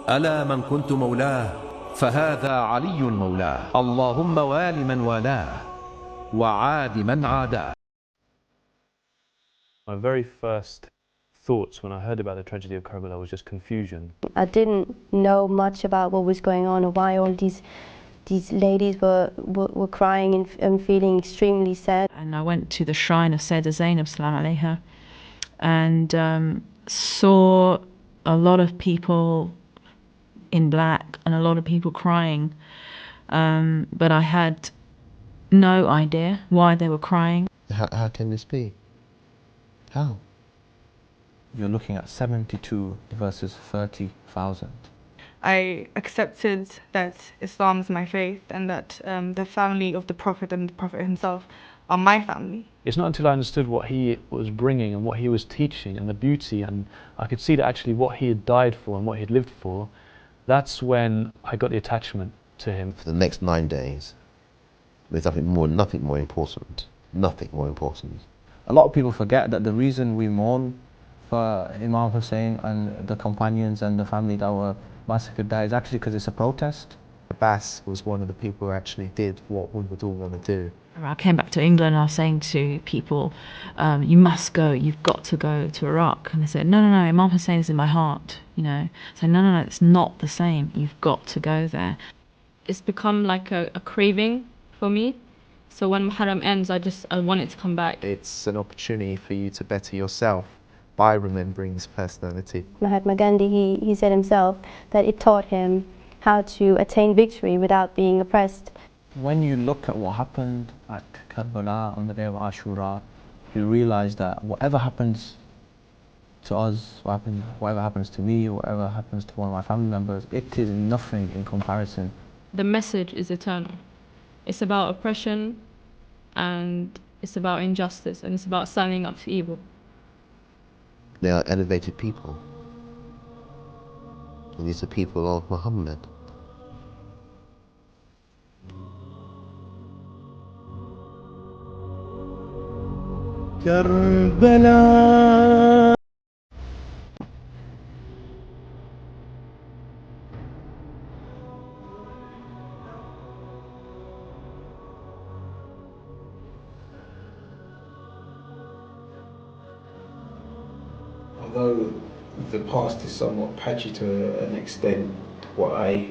ألا من كنت مولاه فهذا علي مولاه، اللهم وال من والاه وعاد من عاداه. My very first thoughts when I heard about the tragedy of Karbala was just confusion. I didn't know much about what was going on or why all these ladies were crying and feeling extremely sad. And I went to the shrine of Sayyidah Zainab salam alayha and saw a lot of people in black and a lot of people crying, but I had no idea why they were crying. How can this be? How? You're looking at 72 versus 30,000. I accepted that Islam is my faith and that the family of the Prophet and the Prophet himself are my family. It's not until I understood what he was bringing and what he was teaching and the beauty, and I could see that actually what he had died for and what he'd lived for, that's when I got the attachment to him. For the next 9 days, there's nothing more important. Nothing more important. A lot of people forget that the reason we mourn for Imam Hussein and the companions and the family that were massacred there is actually because it's a protest. Abbas was one of the people who actually did what we were all going to do. I came back to England and I was saying to people, you must go, you've got to go to Iraq. And they said, no, Imam Hussein is in my heart, you know. So no, it's not the same, you've got to go there. It's become like a craving for me. So when Muharram ends, I want it to come back. It's an opportunity for you to better yourself by remembering his personality. Mahatma Gandhi, he said himself that it taught him how to attain victory without being oppressed. When you look at what happened at Karbala on the day of Ashura, you realize that whatever happens to us, whatever happens to me, whatever happens to one of my family members, it is nothing in comparison. The message is eternal. It's about oppression and it's about injustice and it's about standing up to evil. They are elevated people. And these are people of Muhammad. Karbala. Although the past is somewhat patchy to an extent, what I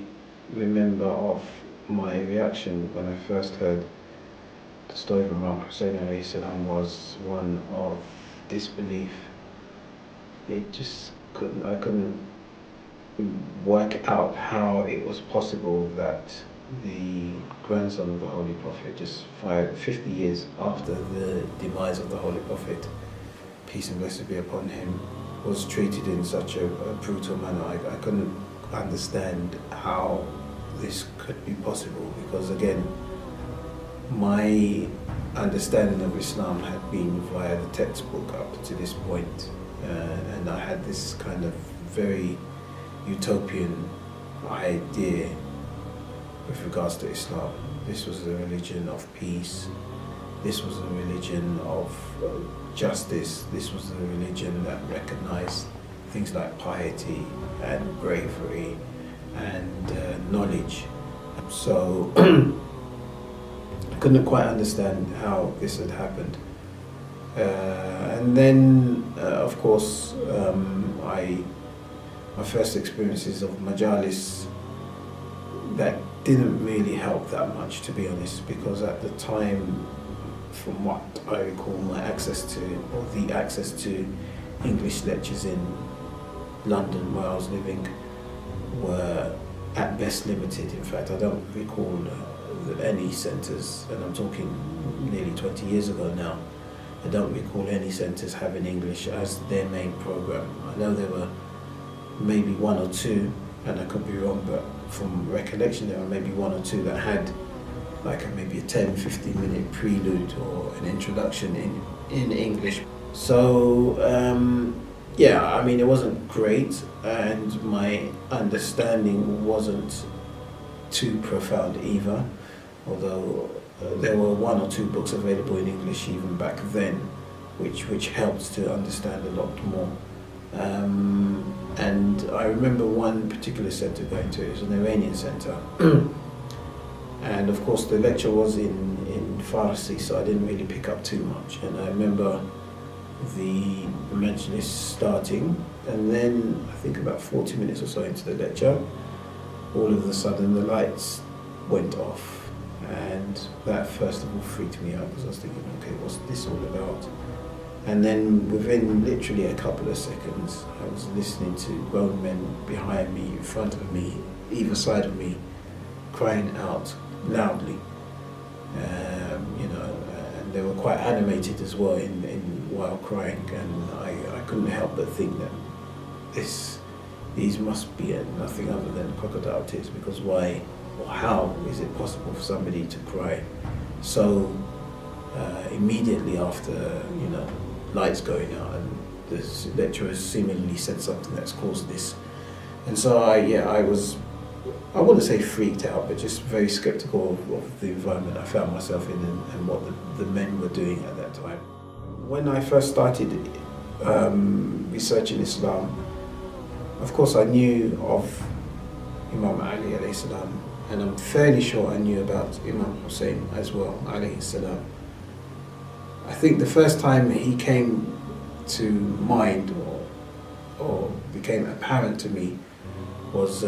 remember of my reaction when I first heard the story of Imam Hussein alayhi salam was one of disbelief. I couldn't work out how it was possible that the grandson of the Holy Prophet, just 50 years after the demise of the Holy Prophet, peace and blessings be upon him, was treated in such a brutal manner. I couldn't understand how this could be possible because, again, my understanding of Islam had been via the textbook up to this point, and I had this kind of very utopian idea with regards to Islam. This was a religion of peace. This was a religion of justice. This was a religion that recognized things like piety and bravery and knowledge. So I couldn't quite understand how this had happened. And then, of course, my first experiences of majalis, that didn't really help that much, to be honest, because at the time, from what I recall, my access to English lectures in London, where I was living, were at best limited. In fact, I don't recall any centres, and I'm talking nearly 20 years ago now, I don't recall any centres having English as their main programme. I know there were maybe one or two, and I could be wrong, but from recollection there were maybe one or two that had like maybe a 10-15 minute prelude or an introduction in English. So yeah, I mean, it wasn't great, and my understanding wasn't too profound either, although there were one or two books available in English even back then, which helped to understand a lot more. And I remember one particular centre going to, it was an Iranian centre. And of course the lecture was in Farsi, so I didn't really pick up too much. And I remember the majlis starting, and then I think about 40 minutes or so into the lecture, all of a sudden the lights went off. And that first of all freaked me out, because I was thinking, okay, what's this all about? And then within literally a couple of seconds, I was listening to grown men behind me, in front of me, either side of me, crying out loudly. You know, and they were quite animated as well while crying, and I couldn't help but think that these must be nothing other than crocodile tears, because why or how is it possible for somebody to cry so immediately after, you know, lights going out, and the lecturer seemingly said something that's caused this. And so I was, I wouldn't say freaked out, but just very skeptical of the environment I found myself in, and what the men were doing at that time. When I first started researching Islam, of course I knew of Imam Ali alayhi salam, and I'm fairly sure I knew about Imam Hussein as well alayhi salam. I think the first time he came to mind or became apparent to me was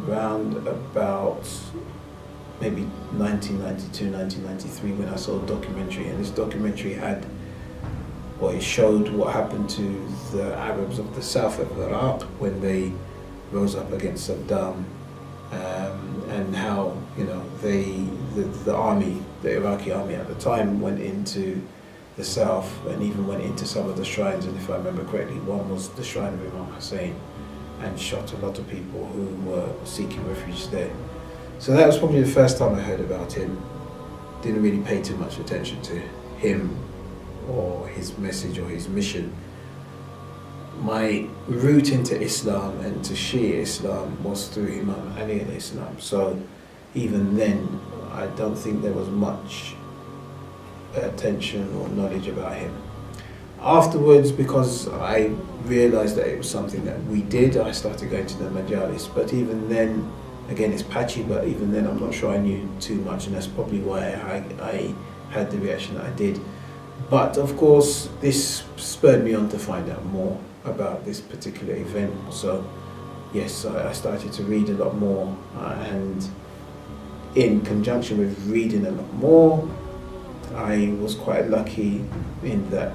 around about maybe 1992, 1993, when I saw a documentary, and this documentary had, well, it showed what happened to the Arabs of the south of Iraq when they rose up against Saddam, and how, you know, the army, the Iraqi army at the time, went into the south and even went into some of the shrines, and if I remember correctly, one was the shrine of Imam Hussein, and shot a lot of people who were seeking refuge there. So that was probably the first time I heard about him. Didn't really pay too much attention to him or his message or his mission. My route into Islam and to Shia Islam was through Imam Ali alayhi salam. So even then, I don't think there was much attention or knowledge about him. Afterwards, because I realized that it was something that we did, I started going to the majalis. But even then, again, it's patchy, but even then I'm not sure I knew too much, and that's probably why I had the reaction that I did. But of course, this spurred me on to find out more about this particular event. So yes, I started to read a lot more, and in conjunction with reading a lot more, I was quite lucky in that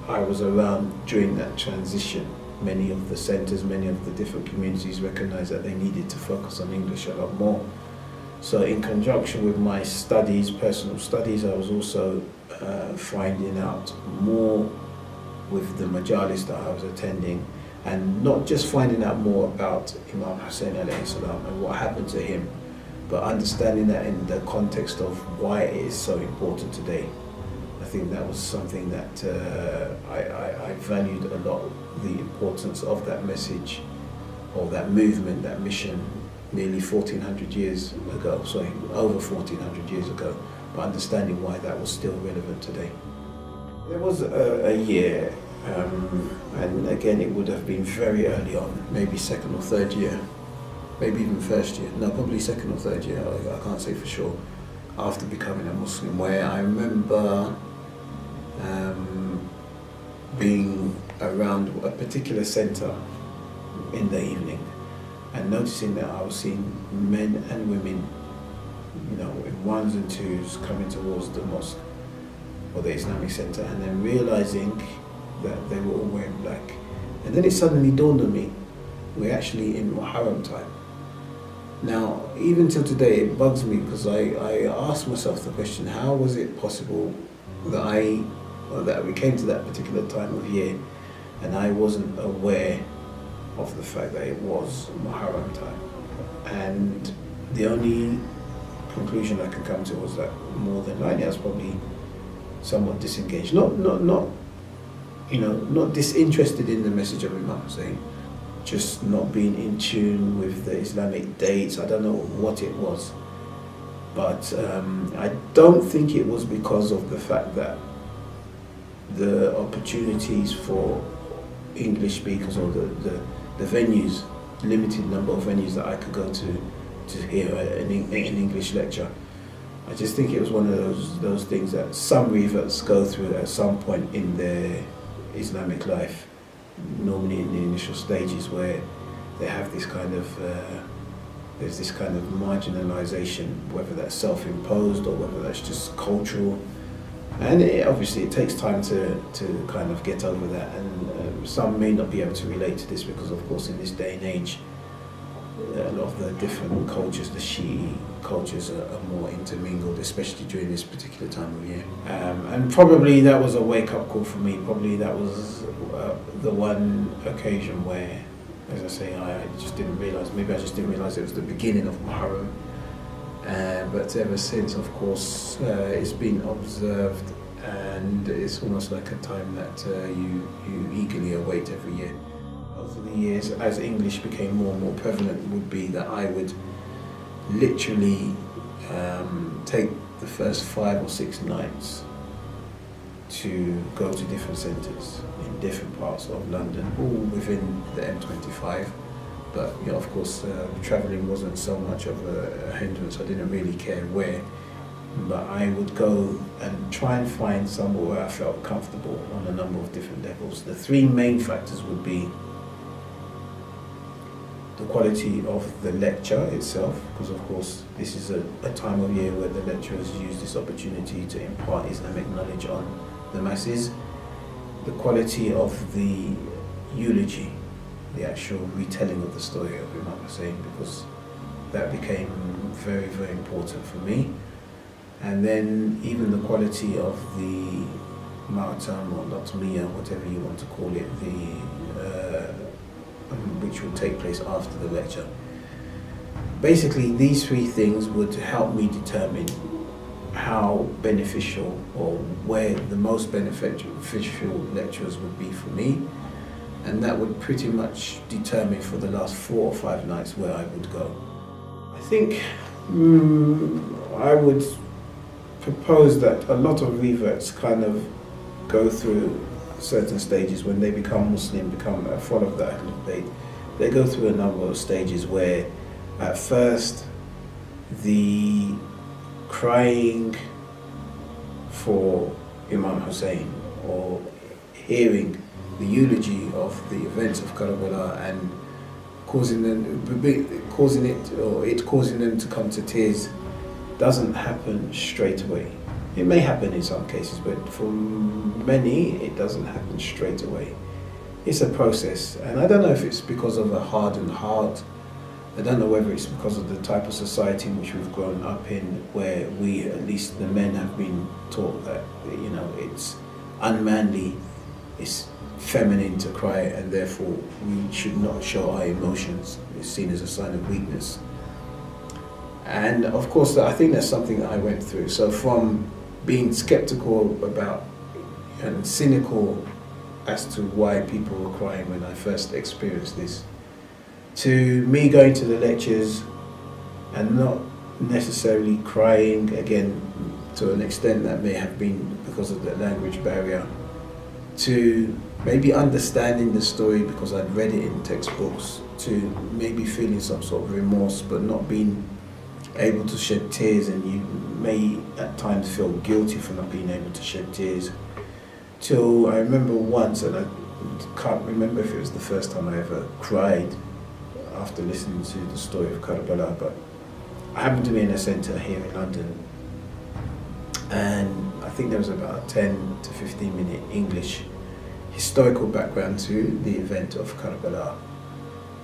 I was around during that transition. Many of the centres, many of the different communities recognised that they needed to focus on English a lot more. So in conjunction with my studies, personal studies, I was also finding out more with the majalis that I was attending, and not just finding out more about Imam Hussein alayhi salam and what happened to him, but understanding that in the context of why it is so important today. I think that was something that I valued a lot, the importance of that message, or that movement, that mission, nearly 1400 years ago, sorry, over 1400 years ago, but understanding why that was still relevant today. There was a year, and again it would have been very early on, maybe second or third year, maybe even first year, no, probably second or third year, I can't say for sure, after becoming a Muslim, where I remember being around a particular centre in the evening and noticing that I was seeing men and women, you know, in ones and twos coming towards the mosque or the Islamic centre, and then realising that they were all wearing black. And then it suddenly dawned on me, we're actually in Muharram time. Now, even till today, it bugs me, because I asked myself the question, how was it possible that we came to that particular time of year and I wasn't aware of the fact that it was Muharram time? And the only conclusion I can come to was that more than likely I was probably somewhat disengaged. Not you know, not disinterested in the message of Imam Hussein, just not being in tune with the Islamic dates. I don't know what it was, but I don't think it was because of the fact that the opportunities for English speakers or the venues, limited number of venues that I could go to hear an English lecture. I just think it was one of those things that some reverts go through at some point in their Islamic life, normally in the initial stages where they have this kind of there's this kind of marginalization, whether that's self-imposed or whether that's just cultural. And obviously it takes time to kind of get over that, and some may not be able to relate to this because of course in this day and age a lot of the different cultures, the Shi'i cultures are more intermingled, especially during this particular time of year. And probably that was a wake-up call for me. Probably that was the one occasion where, as I say, I just didn't realise, maybe I just didn't realise it was the beginning of Muharram. But ever since, of course, it's been observed, and it's almost like a time that you eagerly await every year. Over the years, as English became more and more prevalent, would be that I would literally take the first 5 or 6 nights to go to different centres in different parts of London, all within the M25. But you know, of course, travelling wasn't so much of a hindrance. I didn't really care where, but I would go and try and find somewhere where I felt comfortable on a number of different levels. The 3 main factors would be the quality of the lecture itself, because of course this is a time of year where the lecturers use this opportunity to impart Islamic knowledge on the masses. The quality of the eulogy, the actual retelling of the story of Imam Hussein, because that became very, very important for me. And then even the quality of the Ma'atam or Latmiya, whatever you want to call it, which would take place after the lecture. Basically, these 3 things would help me determine how beneficial or where the most beneficial lecturers would be for me, and that would pretty much determine for the last 4 or 5 nights where I would go. I think I would propose that a lot of reverts kind of go through certain stages when they become Muslim, become a follower of the Ahlul Bayt. They go through a number of stages where at first the crying for Imam Hussein or hearing the eulogy of the events of Karbala and causing them to come to tears doesn't happen straight away. It may happen in some cases, but for many it doesn't happen straight away. It's a process, and I don't know if it's because of a hardened heart. I don't know whether it's because of the type of society in which we've grown up in, where we, at least the men, have been taught that, you know, it's unmanly, it's feminine to cry, and therefore we should not show our emotions. It's seen as a sign of weakness. And of course, I think that's something that I went through. So from being skeptical about and cynical as to why people were crying when I first experienced this, to me going to the lectures and not necessarily crying, again, to an extent that may have been because of the language barrier, to maybe understanding the story because I'd read it in textbooks, to maybe feeling some sort of remorse but not being able to shed tears, and you may at times feel guilty for not being able to shed tears. Till I remember once, and I can't remember if it was the first time I ever cried after listening to the story of Karbala, but I happened to be in a centre here in London, and I think there was about a 10 to 15 minute English historical background to the event of Karbala.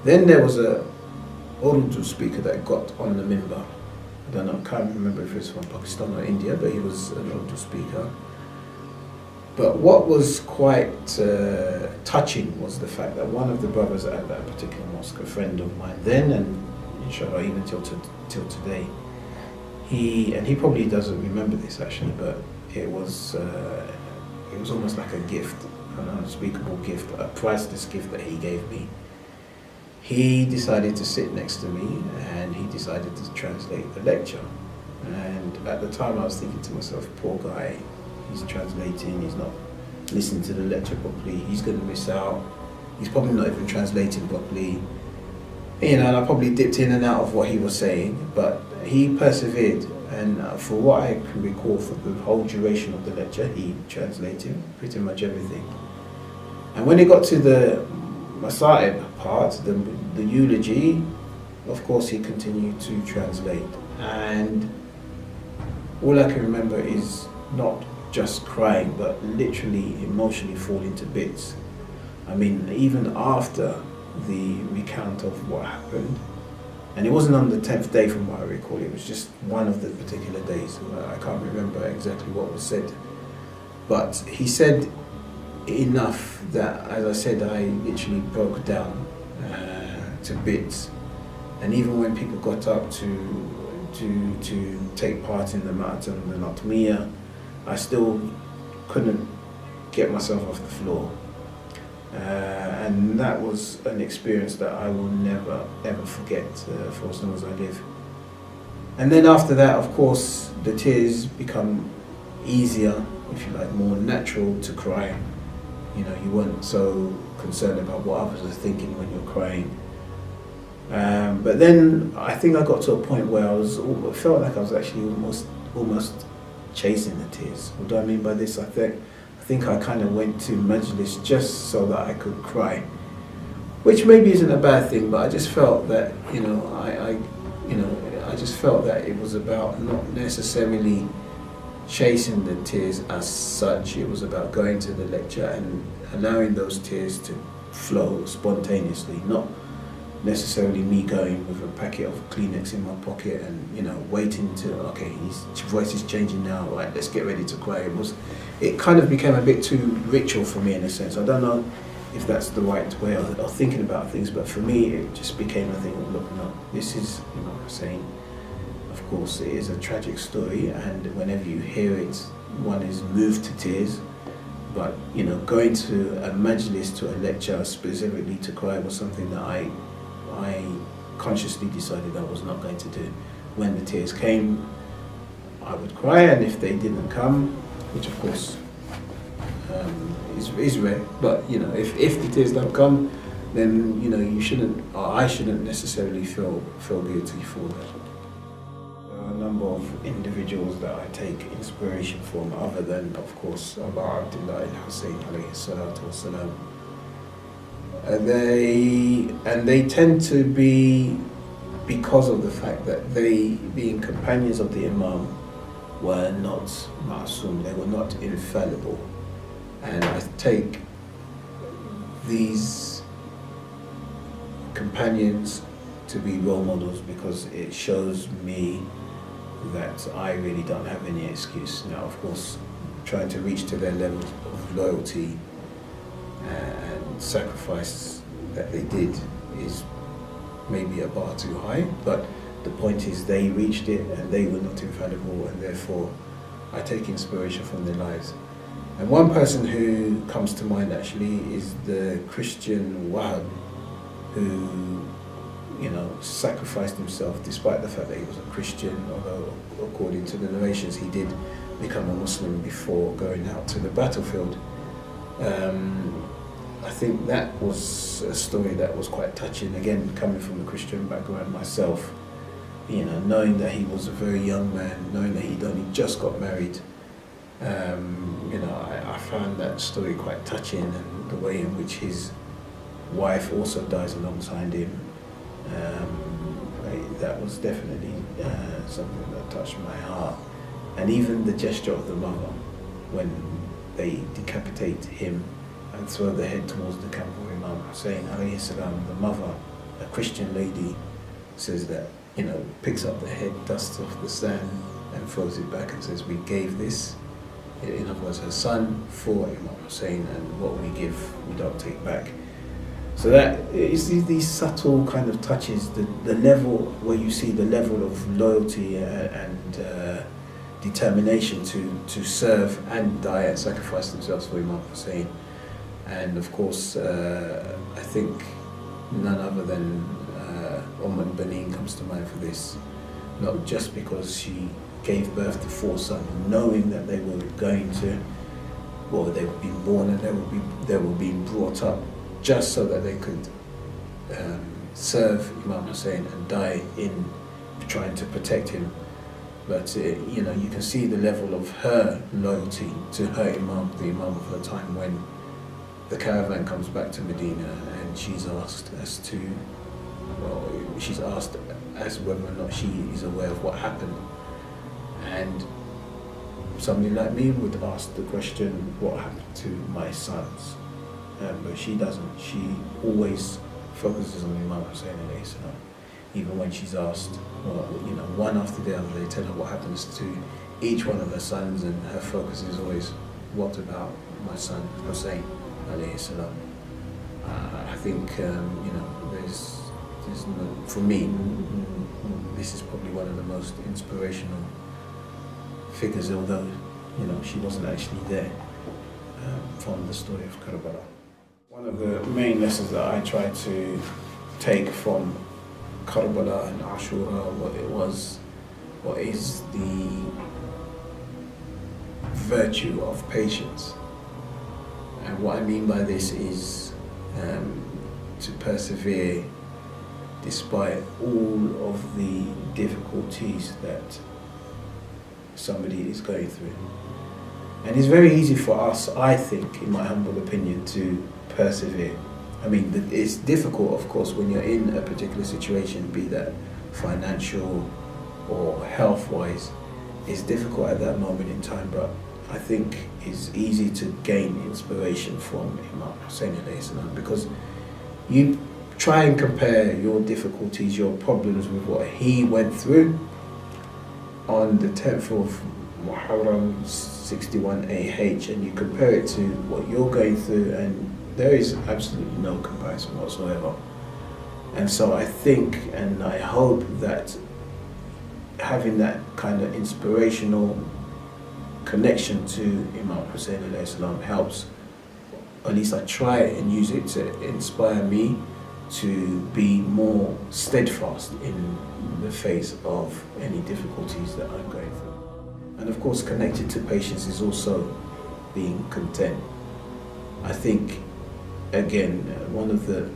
Then there was a Urdu speaker that got on the minbar. I don't know, I can't remember if it was from Pakistan or India, but he was an Urdu speaker. But what was quite touching was the fact that one of the brothers at that particular mosque, a friend of mine then, and inshallah even till today, he probably doesn't remember this actually, but it was almost like a gift, an unspeakable gift, a priceless gift that he gave me. He decided to sit next to me and he decided to translate the lecture. And at the time I was thinking to myself, poor guy, he's translating, he's not listening to the lecture properly, he's going to miss out. he's probably not even translating properly. You know, and I probably dipped in and out of what he was saying, but he persevered, and for what I can recall, for the whole duration of the lecture, he translated pretty much everything. And when it got to the Masa'ib part, the eulogy, of course he continued to translate. And all I can remember is not just crying, but literally emotionally falling to bits. I mean, even after the recount of what happened, and it wasn't on the 10th day from what I recall, it was just one of the particular days. I can't remember exactly what was said, but he said enough that, as I said, I literally broke down to bits. And even when people got up to take part in the marathon, the Natmiya, I still couldn't get myself off the floor. And that was an experience that I will never ever forget for as long as I live. And then after that, of course, the tears become easier, if you like, more natural to cry. You know, you weren't so concerned about what others are thinking when you're crying. But then I think I got to a point where I felt like I was actually almost chasing the tears. What do I mean by this? I think I kind of went to Majlis just so that I could cry, which maybe isn't a bad thing, but I just felt that, you know, I just felt that it was about not necessarily chasing the tears as such. It was about going to the lecture and allowing those tears to flow spontaneously, not necessarily me going with a packet of Kleenex in my pocket and, you know, waiting to, okay, his voice is changing now, right, let's get ready to cry. It kind of became a bit too ritual for me in a sense. I don't know if that's the right way of thinking about things, but for me it just became a thing of, look, no, this is, you know what I'm saying, of course it is a tragic story, and whenever you hear it, one is moved to tears, but, you know, going to a majlis, to a lecture specifically to cry was something that I consciously decided I was not going to do. When the tears came, I would cry, and if they didn't come, which of course is rare, but, you know, if the tears don't come, then, you know, you shouldn't, or I shouldn't necessarily feel guilty for that. There are a number of individuals that I take inspiration from, other than, of course, Abu Abdullah al-Hussein alayhi salatu wasalam. And they tend to be, because of the fact that they, being companions of the Imam, were not ma'asum, they were not infallible. And I take these companions to be role models because it shows me that I really don't have any excuse. Now, of course, trying to reach to their level of loyalty and sacrifice that they did is maybe a bar too high, but the point is they reached it and they were not infallible, and therefore I take inspiration from their lives. And one person who comes to mind actually is the Christian Wahab, who, you know, sacrificed himself despite the fact that he was a Christian, although according to the narrations he did become a Muslim before going out to the battlefield. I think that was a story that was quite touching, again coming from a Christian background myself, you know, knowing that he was a very young man, knowing that he'd only just got married. You know, I found that story quite touching, and the way in which his wife also dies alongside him, that was definitely something that touched my heart. And even the gesture of the mother when they decapitate him and throw the head towards the camp of Imam Hussein alayhi salam, the mother, a Christian lady, says that, you know, picks up the head, dusts off the sand and throws it back and says, we gave this, in other words, her son, for Imam Hussein, and what we give, we don't take back. So that is these subtle kind of touches, the level where you see the level of loyalty and determination to serve and die and sacrifice themselves for Imam Hussein. And of course, I think none other than Benin comes to mind for this, not just because she gave birth to 4 sons, knowing that they were going to, well, they were being born and they were being brought up just so that they could serve Imam Hussein and die in trying to protect him. But you know, you can see the level of her loyalty to her Imam, the Imam of her time, when the caravan comes back to Medina and she's asked as to, well, she's asked as whether or not she is aware of what happened. And somebody like me would ask the question, what happened to my sons? But she doesn't. She always focuses on Imam Hussein alayhi salam. Even when she's asked, well, you know, one after the other, they tell her what happens to each one of her sons, and her focus is always, what about my son Hussein alayhi salam? I think, you know, there's no, for me, this is probably one of the most inspirational figures, although, you know, she wasn't actually there, from the story of Karbala. One of the main lessons that I try to take from Karbala and Ashura, what is the virtue of patience. And what I mean by this is to persevere despite all of the difficulties that somebody is going through. And it's very easy for us, I think, in my humble opinion, to persevere. I mean, it's difficult, of course, when you're in a particular situation, be that financial or health-wise. It's difficult at that moment in time, but I think it's easy to gain inspiration from Imam Hussein alayhi salam, because you try and compare your difficulties, your problems with what he went through on the 10th of Muharram 61 AH, and you compare it to what you're going through, and there is absolutely no comparison whatsoever. And so I think and I hope that having that kind of inspirational connection to Imam Hussein alayhi salam helps, at least I try and use it to inspire me to be more steadfast in the face of any difficulties that I'm going through. And of course, connected to patience is also being content. I think, again, one of the,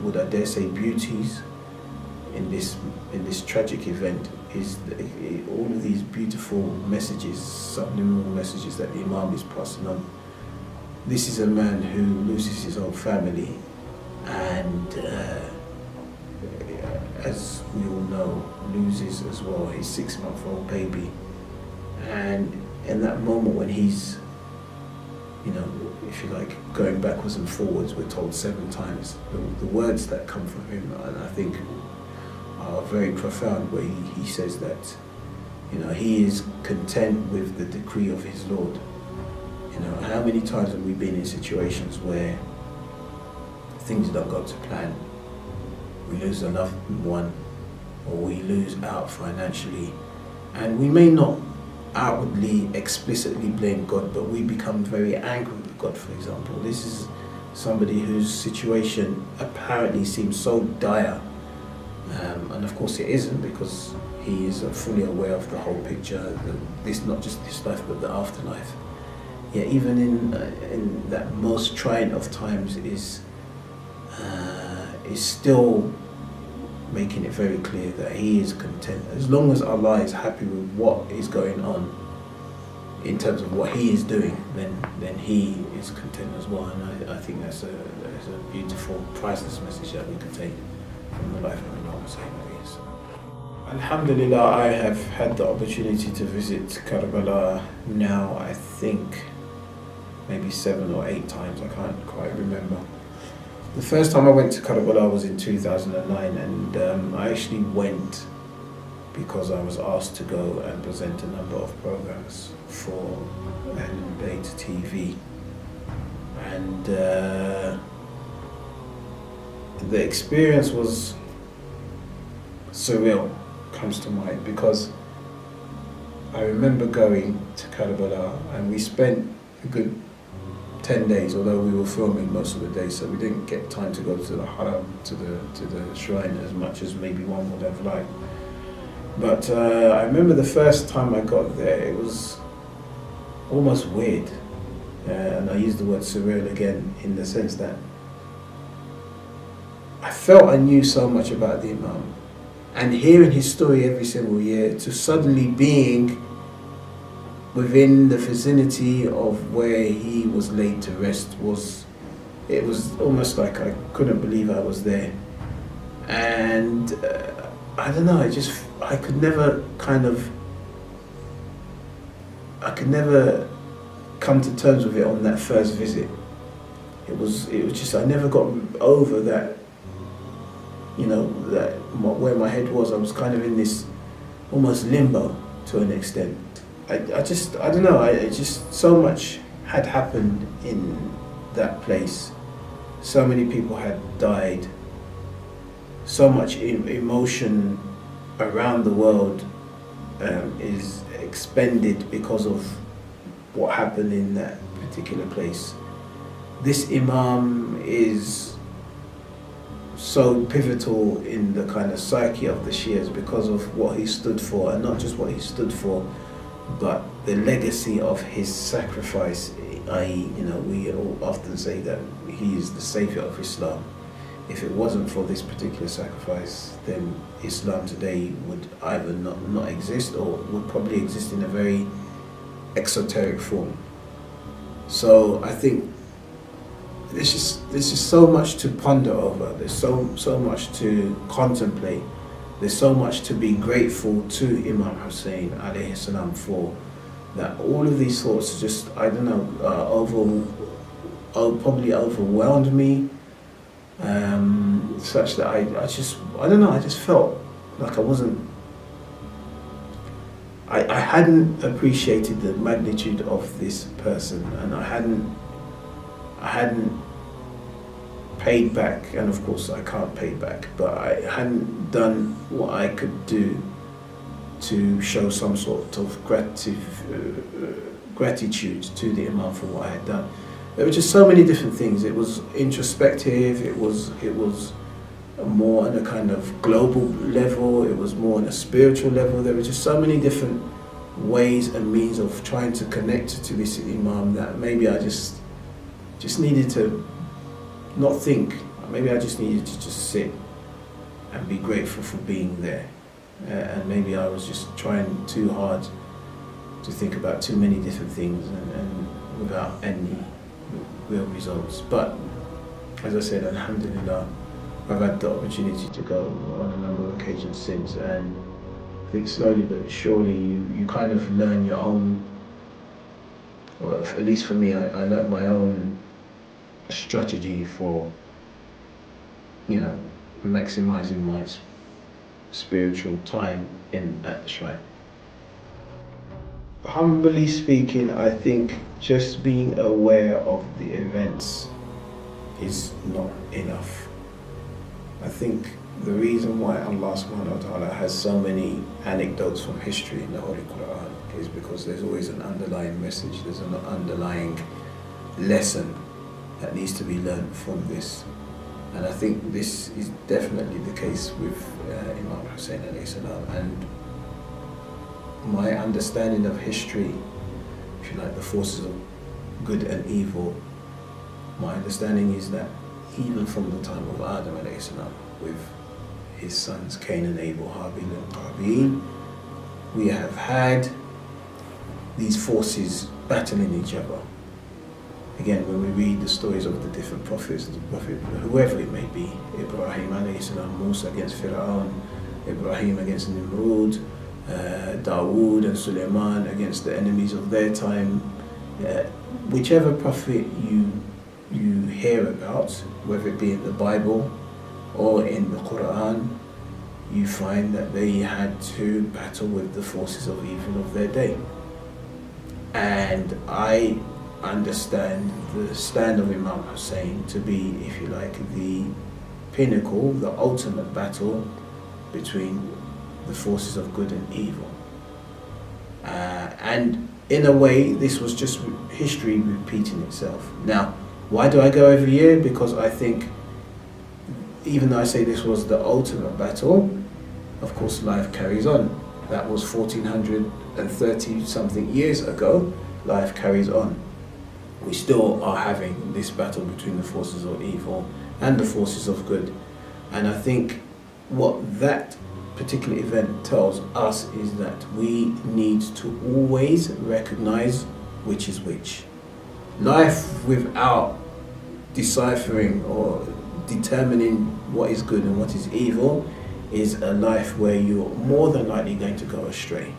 would I dare say, beauties in this tragic event is all of these beautiful messages, subliminal messages that the Imam is passing on. This is a man who loses his whole family, and as we all know, loses as well his 6-month-old baby. And in that moment when he's, you know, if you like, going backwards and forwards, we're told 7 times, the words that come from him, and I think are very profound, where he says that, you know, he is content with the decree of his Lord. You know, how many times have we been in situations where things don't go to plan? We lose a loved one, or we lose out financially, and we may not outwardly, explicitly blame God, but we become very angry with God, for example. This is somebody whose situation apparently seems so dire, and of course it isn't, because he is fully aware of the whole picture, this not just this life but the afterlife. Yet even in that most trying of times is still making it very clear that he is content. As long as Allah is happy with what is going on in terms of what he is doing, then he is content as well. And I think that's a beautiful, priceless message that we can take from the life of Imam Hussein. Alhamdulillah, I have had the opportunity to visit Karbala now, I think maybe 7 or 8 times, I can't quite remember. The first time I went to Karbala was in 2009, and I actually went because I was asked to go and present a number of programs for Ahlul Bayt TV. And the experience was surreal, comes to mind, because I remember going to Karbala and we spent a good 10 days, although we were filming most of the days, so we didn't get time to go to the haram, to the shrine as much as maybe one would have liked. But I remember the first time I got there, it was almost weird, and I use the word surreal again in the sense that I felt I knew so much about the Imam, and hearing his story every single year, to suddenly being within the vicinity of where he was laid to rest, it was almost like I couldn't believe I was there. And I don't know, I could never come to terms with it on that first visit. It was just, I never got over that, you know, where my head was. I was kind of in this almost limbo to an extent. I don't know, so much had happened in that place. So many people had died. So much emotion around the world is expended because of what happened in that particular place. This Imam is so pivotal in the kind of psyche of the Shias because of what he stood for, and not just what he stood for, but the legacy of his sacrifice, i.e., you know, we all often say that he is the savior of Islam. If it wasn't for this particular sacrifice, then Islam today would either not exist, or would probably exist in a very exoteric form. So I think there's just so much to ponder over. There's so much to contemplate. There's so much to be grateful to Imam Hussein alayhi salam for. That all of these thoughts just, I don't know, probably overwhelmed me, such that I don't know, I just felt like I hadn't appreciated the magnitude of this person, and I hadn't paid back, and of course I can't pay back, but I hadn't done what I could do to show some sort of gratitude to the Imam for what I had done. There were just so many different things. It was introspective, it was more on a kind of global level, it was more on a spiritual level. There were just so many different ways and means of trying to connect to this Imam that maybe I just needed to not think. Maybe I just needed to just sit and be grateful for being there. And maybe I was just trying too hard to think about too many different things and without any real results. But as I said, alhamdulillah, I've had the opportunity to go on a number of occasions since, and I think slowly but surely you kind of learn your own, well, at least for me, I learned my own strategy for, you know, maximizing my spiritual time at the shrine. Humbly speaking, I think just being aware of the events is not enough. I think the reason why Allah subhanahu wa ta'ala has so many anecdotes from history in the Holy Quran is because there's always an underlying message, there's an underlying lesson that needs to be learned from this. And I think this is definitely the case with Imam Hussein alayhi salam. And my understanding of history, if you like, the forces of good and evil, my understanding is that even from the time of Adam alayhi salam, with his sons Cain and Abel, Habil and Qabil, we have had these forces battling each other. Again, when we read the stories of the different prophets, the prophet, whoever it may be, Ibrahim alayhi salam, Musa against Fir'aun, Ibrahim against Nimrud, Dawood and Sulaiman against the enemies of their time, whichever prophet you hear about, whether it be in the Bible or in the Quran, you find that they had to battle with the forces of evil of their day. And I understand the stand of Imam Hussein to be, if you like, the pinnacle, the ultimate battle between the forces of good and evil. And in a way, this was just history repeating itself. Now, why do I go every year? Because I think, even though I say this was the ultimate battle, of course life carries on. That was 1430 something years ago. Life carries on. We still are having this battle between the forces of evil and the forces of good. And I think what that particular event tells us is that we need to always recognize which is which. Life without deciphering or determining what is good and what is evil is a life where you're more than likely going to go astray.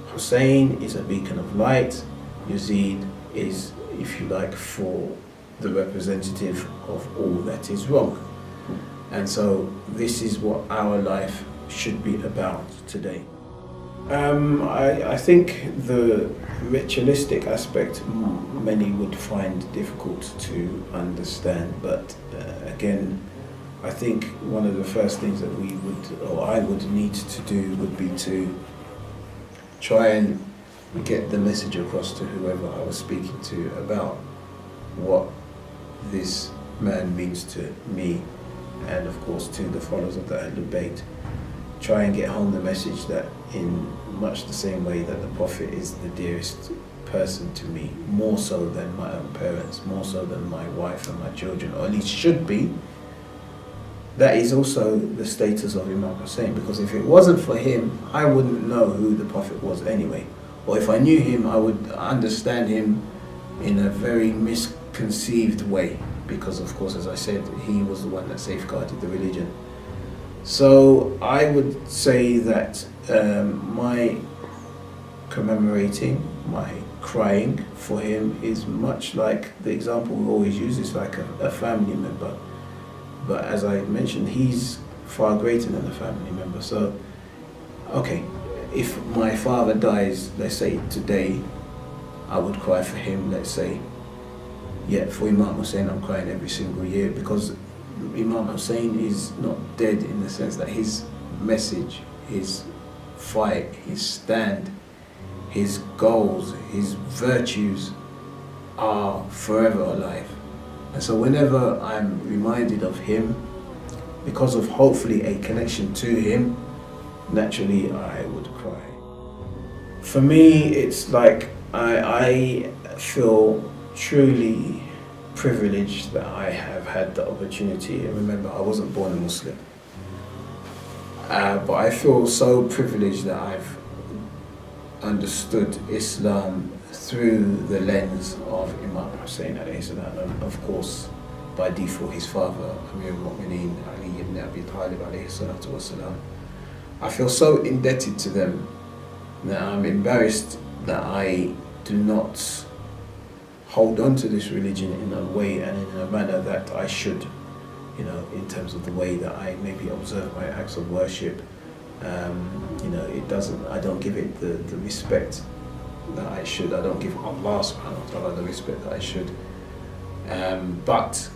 Hussein is a beacon of light. Yazid is, if you like, for the representative of all that is wrong. And so this is what our life should be about today. I think the ritualistic aspect many would find difficult to understand, but again, I think one of the first things that we would, or I would need to do would be to try and get the message across to whoever I was speaking to about what this man means to me, and of course to the followers of the Ahlul Bayt. Try and get home the message that in much the same way that the Prophet is the dearest person to me, more so than my own parents, more so than my wife and my children, or at least should be, that is also the status of Imam Hussein, because if it wasn't for him, I wouldn't know who the Prophet was anyway. Or if I knew him, I would understand him in a very misconceived way, because of course, as I said, he was the one that safeguarded the religion. So I would say that my commemorating, my crying for him is much like the example we always use, is like a family member. But as I mentioned, he's far greater than a family member. So, okay, if my father dies, let's say today, I would cry for him, let's say. Yet for Imam Hussein, I'm crying every single year, because Imam Hussein is not dead in the sense that his message, his fight, his stand, his goals, his virtues are forever alive. And so whenever I'm reminded of him, because of hopefully a connection to him, naturally I would cry. For me, it's like I feel truly privileged that I have had the opportunity. And remember, I wasn't born a Muslim. But I feel so privileged that I've understood Islam through the lens of Imam Hussein alayhi salam, and of course by default his father, Amir al-Mu'mineen Ali ibn Abi Talib alayhi salatu wasalam. I feel so indebted to them that I'm embarrassed that I do not hold on to this religion in a way and in a manner that I should, you know, in terms of the way that I maybe observe my acts of worship. You know, I don't give it the respect that I should. I don't give Allah subhanahu wa ta'ala the respect that I should. But,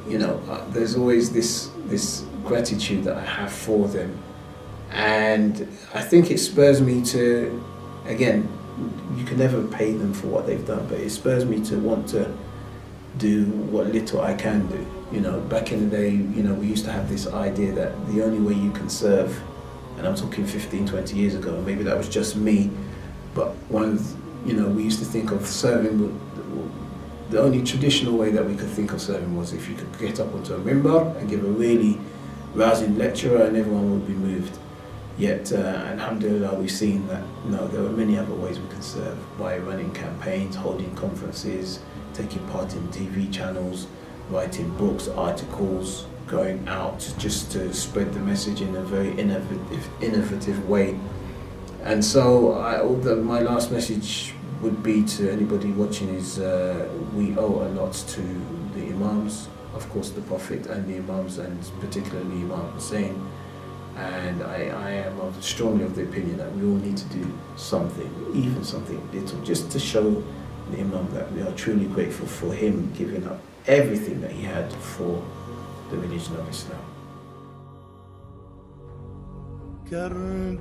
you know, there's always this gratitude that I have for them. And I think it spurs me to, again, you can never pay them for what they've done, but it spurs me to want to do what little I can do. You know, back in the day, you know, we used to have this idea that the only way you can serve, and I'm talking 15, 20 years ago, maybe that was just me, but you know, we used to think of serving, the only traditional way that we could think of serving was if you could get up onto a minbar and give a really rousing lecture and everyone would be moved. Yet, alhamdulillah, we've seen that, no, there are many other ways we can serve, by running campaigns, holding conferences, taking part in TV channels, writing books, articles, going out just to spread the message in a very innovative way. And so my last message would be to anybody watching is we owe a lot to the Imams, of course the Prophet and the Imams, and particularly Imam Hussein. And I am strongly of the opinion that we all need to do something, even something little, just to show the Imam that we are truly grateful for him giving up everything that he had for the religion of Islam.